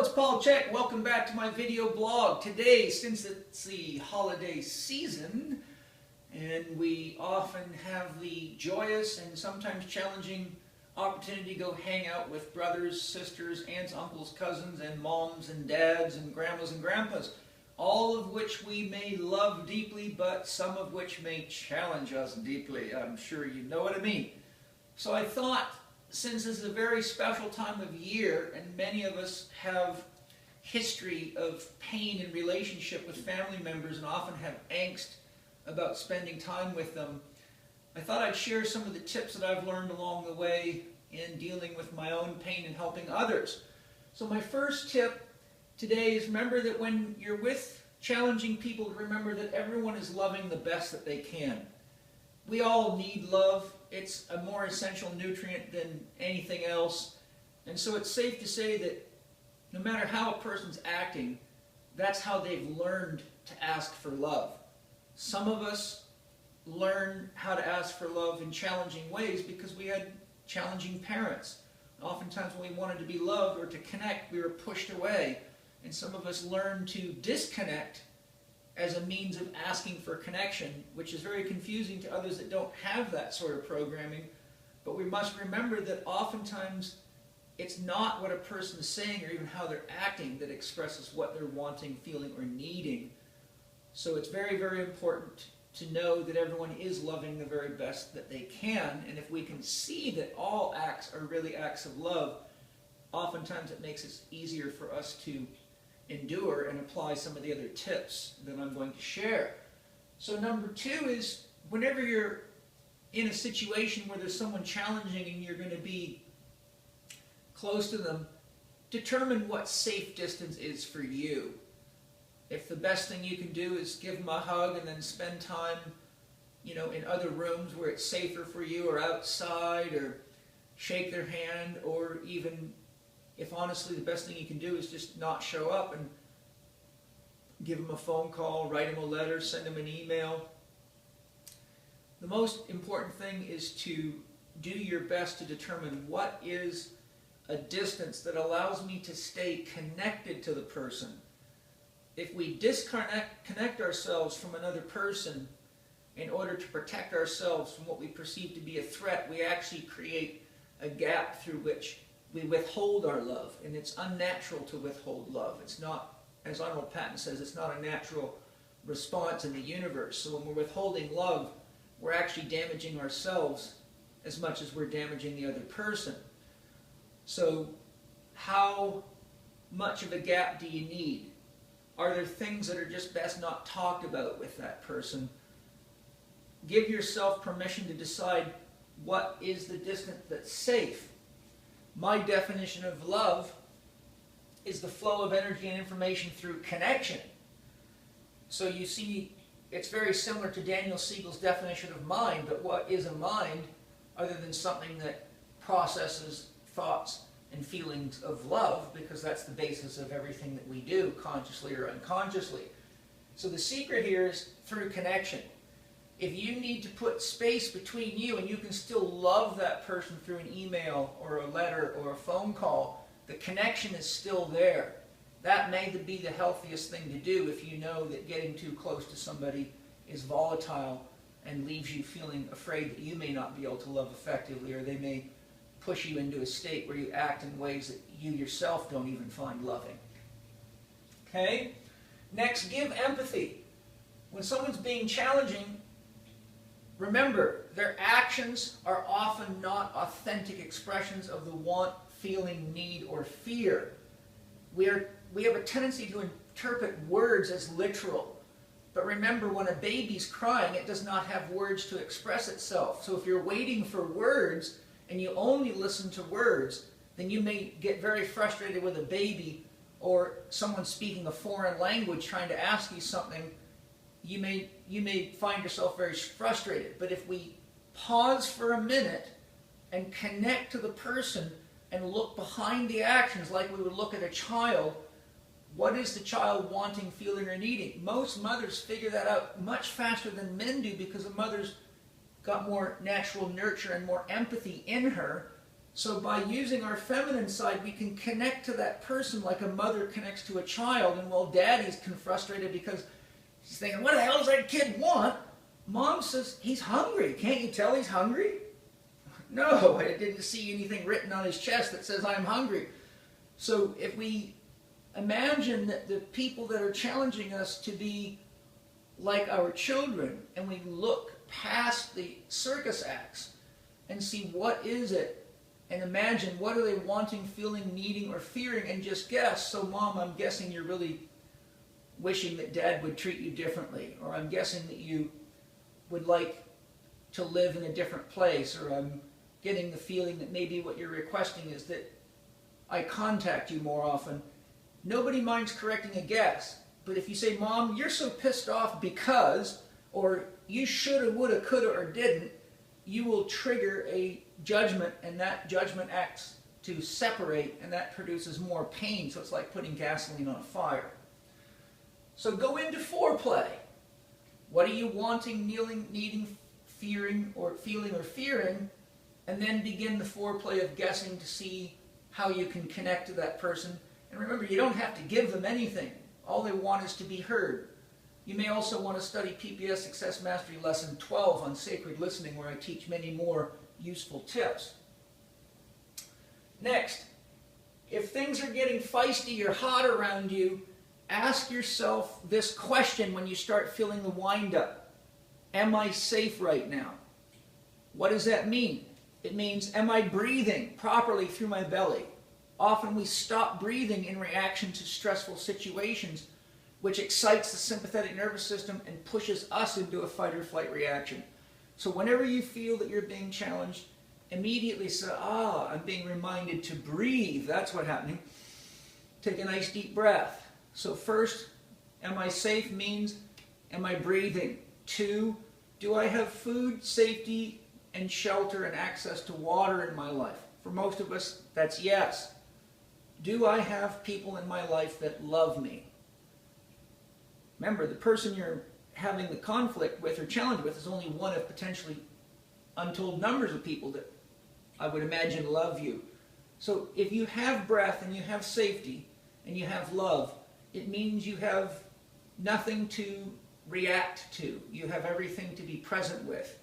it's Paul Chek. Welcome back to my video blog. Today, since it's the holiday season, and we often have the joyous and sometimes challenging opportunity to go hang out with brothers, sisters, aunts, uncles, cousins, and moms and dads and grandmas and grandpas, all of which we may love deeply, but some of which may challenge us deeply. I'm sure you know what I mean. So I thought, since this is a very special time of year and many of us have history of pain in relationship with family members and often have angst about spending time with them, I thought I'd share some of the tips that I've learned along the way in dealing with my own pain and helping others. So my first tip today is remember that when you're with challenging people, remember that everyone is loving the best that they can. We all need love. It's a more essential nutrient than anything else. And so it's safe to say that no matter how a person's acting, that's how they've learned to ask for love. Some of us learn how to ask for love in challenging ways because we had challenging parents. Oftentimes when we wanted to be loved or to connect, we were pushed away. And some of us learn to disconnect as a means of asking for connection, which is very confusing to others that don't have that sort of programming. But we must remember that oftentimes it's not what a person is saying or even how they're acting that expresses what they're wanting, feeling, or needing. So it's very, very important to know that everyone is loving the very best that they can. And if we can see that all acts are really acts of love, oftentimes it makes it easier for us to endure and apply some of the other tips that I'm going to share. So number two is whenever you're in a situation where there's someone challenging and you're going to be close to them, determine what safe distance is for you. If the best thing you can do is give them a hug and then spend time, in other rooms where it's safer for you, or outside, or shake their hand, or even if honestly the best thing you can do is just not show up and give them a phone call, write them a letter, send them an email. The most important thing is to do your best to determine what is a distance that allows me to stay connected to the person. If we disconnect ourselves from another person in order to protect ourselves from what we perceive to be a threat, we actually create a gap through which we withhold our love, and it's unnatural to withhold love. It's not, as Arnold Patton says, it's not a natural response in the universe. So when we're withholding love, we're actually damaging ourselves as much as we're damaging the other person. So how much of a gap do you need? Are there things that are just best not talked about with that person? Give yourself permission to decide what is the distance that's safe. My definition of love is the flow of energy and information through connection. So you see, it's very similar to Daniel Siegel's definition of mind, but what is a mind other than something that processes thoughts and feelings of love, because that's the basis of everything that we do, consciously or unconsciously. So the secret here is through connection. If you need to put space between you and you can still love that person through an email or a letter or a phone call, the connection is still there. That may be the healthiest thing to do if you know that getting too close to somebody is volatile and leaves you feeling afraid that you may not be able to love effectively, or they may push you into a state where you act in ways that you yourself don't even find loving. Okay? Next, give empathy. When someone's being challenging, remember, their actions are often not authentic expressions of the want, feeling, need, or fear. We have a tendency to interpret words as literal. But remember, when a baby's crying, it does not have words to express itself. So if you're waiting for words and you only listen to words, then you may get very frustrated with a baby or someone speaking a foreign language trying to ask you something. You may find yourself very frustrated. But if we pause for a minute and connect to the person and look behind the actions like we would look at a child, what is the child wanting, feeling, or needing? Most mothers figure that out much faster than men do because the mother's got more natural nurture and more empathy in her. So by using our feminine side, we can connect to that person like a mother connects to a child. And while daddy's frustrated because he's thinking, what the hell does that kid want? Mom says, he's hungry. Can't you tell he's hungry? No, I didn't see anything written on his chest that says I'm hungry. So if we imagine that the people that are challenging us to be like our children, and we look past the circus acts and see what is it, and imagine what are they wanting, feeling, needing, or fearing, and just guess. So Mom, I'm guessing you're really wishing that Dad would treat you differently, or I'm guessing that you would like to live in a different place, or I'm getting the feeling that maybe what you're requesting is that I contact you more often. Nobody minds correcting a guess, but if you say, Mom, you're so pissed off because, or you shoulda, woulda, coulda, or didn't, you will trigger a judgment, and that judgment acts to separate, and that produces more pain, so it's like putting gasoline on a fire. So go into foreplay. What are you wanting, needing, fearing, or feeling, or fearing? And then begin the foreplay of guessing to see how you can connect to that person. And remember, you don't have to give them anything. All they want is to be heard. You may also want to study PPS Success Mastery Lesson 12 on sacred listening, where I teach many more useful tips. Next, if things are getting feisty or hot around you, ask yourself this question when you start feeling the wind-up. Am I safe right now? What does that mean? It means, am I breathing properly through my belly? Often we stop breathing in reaction to stressful situations, which excites the sympathetic nervous system and pushes us into a fight or flight reaction. So whenever you feel that you're being challenged, immediately say, I'm being reminded to breathe. That's what's happening. Take a nice deep breath. So first, am I safe means, am I breathing? 2, do I have food, safety, and shelter and access to water in my life? For most of us, that's yes. Do I have people in my life that love me? Remember, the person you're having the conflict with or challenge with is only one of potentially untold numbers of people that I would imagine love you. So if you have breath and you have safety and you have love, it means you have nothing to react to. You have everything to be present with.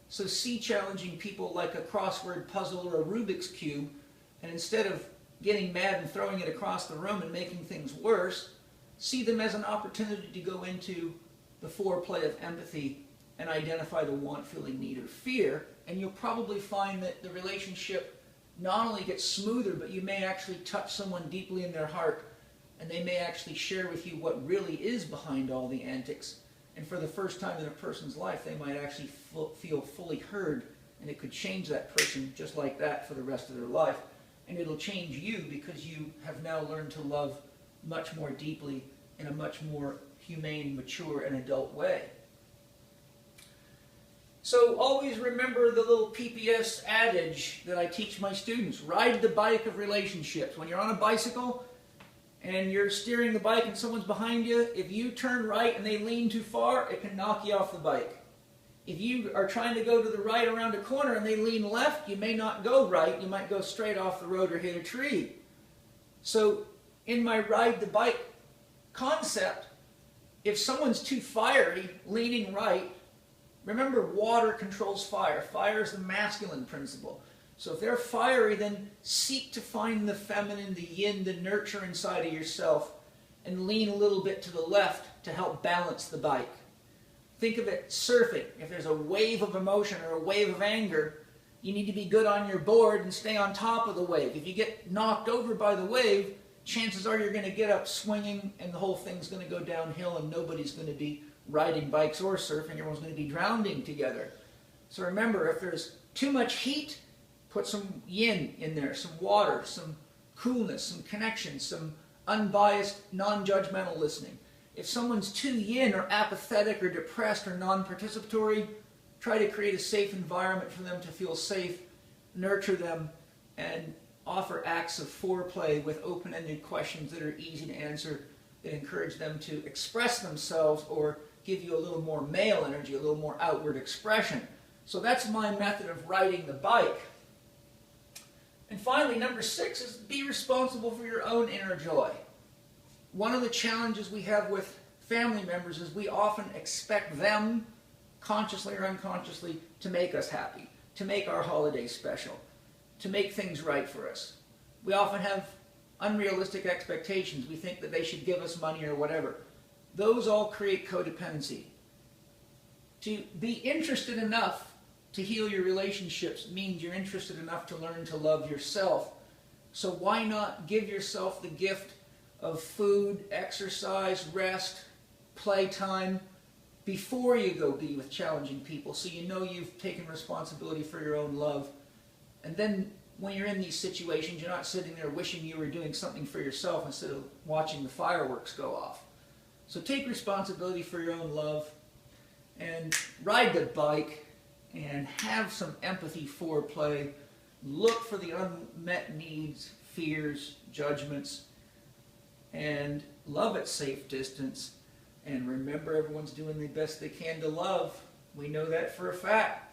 So see challenging people like a crossword puzzle or a Rubik's Cube, and instead of getting mad and throwing it across the room and making things worse, see them as an opportunity to go into the foreplay of empathy and identify the want, feeling, need, or fear, and you'll probably find that the relationship not only gets smoother, but you may actually touch someone deeply in their heart, and they may actually share with you what really is behind all the antics. And for the first time in a person's life, they might actually feel fully heard, and it could change that person just like that for the rest of their life. And it'll change you because you have now learned to love much more deeply in a much more humane, mature, and adult way. So always remember the little PPS adage that I teach my students. Ride the bike of relationships. When you're on a bicycle and you're steering the bike and someone's behind you, if you turn right and they lean too far, it can knock you off the bike. If you are trying to go to the right around a corner and they lean left, you may not go right. You might go straight off the road or hit a tree. So in my ride the bike concept, if someone's too fiery, leaning right, remember water controls fire. Fire is the masculine principle. So if they're fiery, then seek to find the feminine, the yin, the nurture inside of yourself, and lean a little bit to the left to help balance the bike. Think of it surfing. If there's a wave of emotion or a wave of anger, you need to be good on your board and stay on top of the wave. If you get knocked over by the wave, chances are you're going to get up swinging and the whole thing's going to go downhill and nobody's going to be riding bikes or surfing. Everyone's going to be drowning together. So remember, if there's too much heat, put some yin in there, some water, some coolness, some connection, some unbiased, non-judgmental listening. If someone's too yin or apathetic or depressed or non-participatory, try to create a safe environment for them to feel safe, nurture them, and offer acts of foreplay with open-ended questions that are easy to answer, that encourage them to express themselves or give you a little more male energy, a little more outward expression. So that's my method of riding the bike. And finally, number 6 is be responsible for your own inner joy. One of the challenges we have with family members is we often expect them, consciously or unconsciously, to make us happy, to make our holidays special, to make things right for us. We often have unrealistic expectations. We think that they should give us money or whatever. Those all create codependency. To be interested enough to heal your relationships means you're interested enough to learn to love yourself. So why not give yourself the gift of food, exercise, rest, playtime before you go be with challenging people, so you know you've taken responsibility for your own love. And then when you're in these situations, you're not sitting there wishing you were doing something for yourself instead of watching the fireworks go off. So take responsibility for your own love and ride the bike and have some empathy foreplay. Look for the unmet needs, fears, judgments, and love at safe distance. And remember, everyone's doing the best they can to love. We know that for a fact.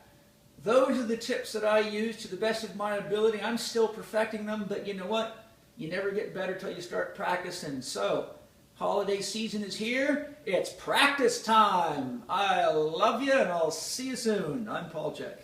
Those are the tips that I use to the best of my ability. I'm still perfecting them, but you know what? You never get better till you start practicing. So, holiday season is here. It's practice time. I love you, and I'll see you soon. I'm Paul Chek.